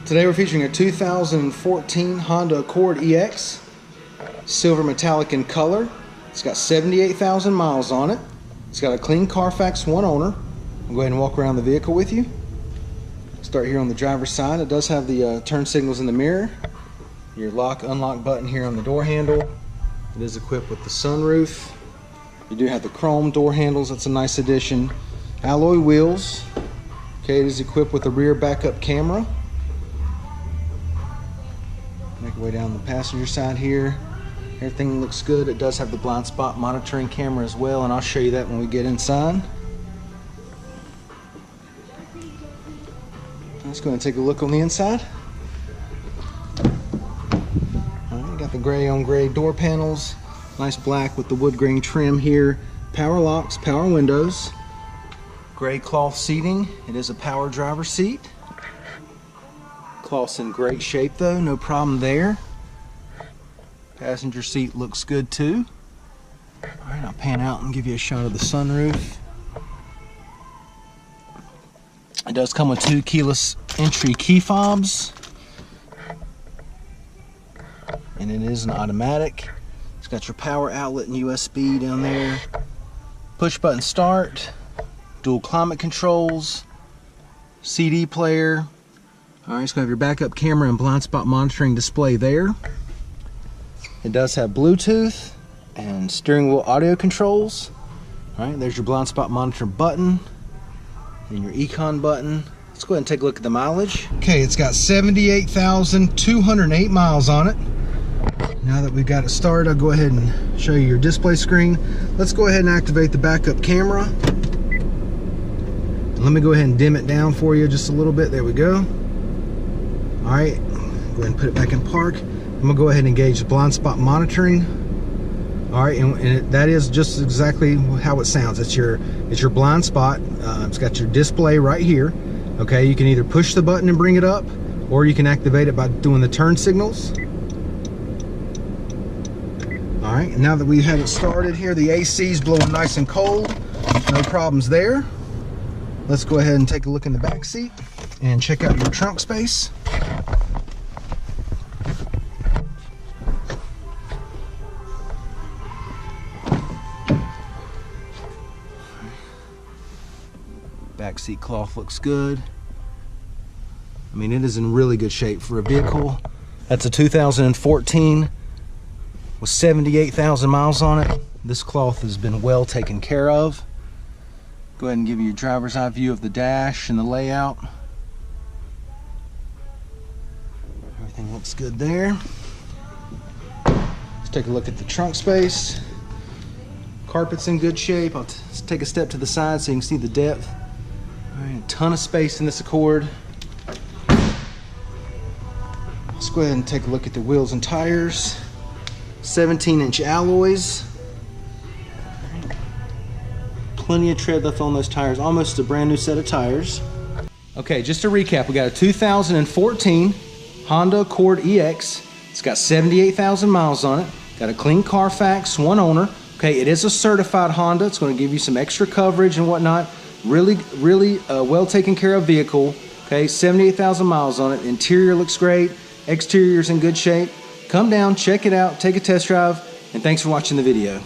Today we're featuring a 2014 Honda Accord EX, silver metallic in color. It's got 78,000 miles on it. It's got a clean Carfax, one owner. I'll go ahead and walk around the vehicle with you. Start here on the driver's side. It does have the turn signals in the mirror. Your lock, unlock button here on the door handle. It is equipped with the sunroof. You do have the chrome door handles. That's a nice addition. Alloy wheels. Okay, it is equipped with a rear backup camera. Make our way down the passenger side here. Everything looks good. It does have the blind spot monitoring camera as well, and I'll show you that when we get inside. Let's go ahead and take a look on the inside. Alright, got the gray on gray door panels. Nice black with the wood grain trim here. Power locks, power windows. Gray cloth seating. It is a power driver seat. Cloth's in great shape though, no problem there. Passenger seat looks good too. Alright, I'll pan out and give you a shot of the sunroof. It does come with 2 keyless entry key fobs. And it is an automatic. It's got your power outlet and USB down there. Push button start. Dual climate controls. CD player. Alright, it's going to have your backup camera and blind spot monitoring display there. It does have Bluetooth and steering wheel audio controls. Alright, there's your blind spot monitor button and your econ button. Let's go ahead and take a look at the mileage. Okay, it's got 78,208 miles on it. Now that we've got it started, I'll go ahead and show you your display screen. Let's go ahead and activate the backup camera. Let me go ahead and dim it down for you just a little bit. There we go. Alright, go ahead and put it back in park. I'm going to go ahead and engage the blind spot monitoring. Alright, and that is just exactly how it sounds. It's your blind spot. It's got your display right here. Okay, you can either push the button and bring it up, or you can activate it by doing the turn signals. Alright, now that we've had it started here, the AC is blowing nice and cold. No problems there. Let's go ahead and take a look in the back seat and check out your trunk space. Back seat cloth looks good. I mean, it is in really good shape for a vehicle. That's a 2014 with 78,000 miles on it. This cloth has been well taken care of. Go ahead and give you your driver's eye view of the dash and the layout. Everything looks good there. Let's take a look at the trunk space. Carpet's in good shape. Let's take a step to the side so you can see the depth. All right, a ton of space in this Accord. Let's go ahead and take a look at the wheels and tires. 17-inch alloys. Plenty of tread left on those tires, almost a brand new set of tires. Okay, just to recap, we got a 2014 Honda Accord EX. It's got 78,000 miles on it. Got a clean Carfax, one owner. Okay, it is a certified Honda. It's going to give you some extra coverage and whatnot. Really well taken care of vehicle. Okay, 78,000 miles on it. Interior looks great. Exterior's in good shape. Come down, check it out, take a test drive, and thanks for watching the video.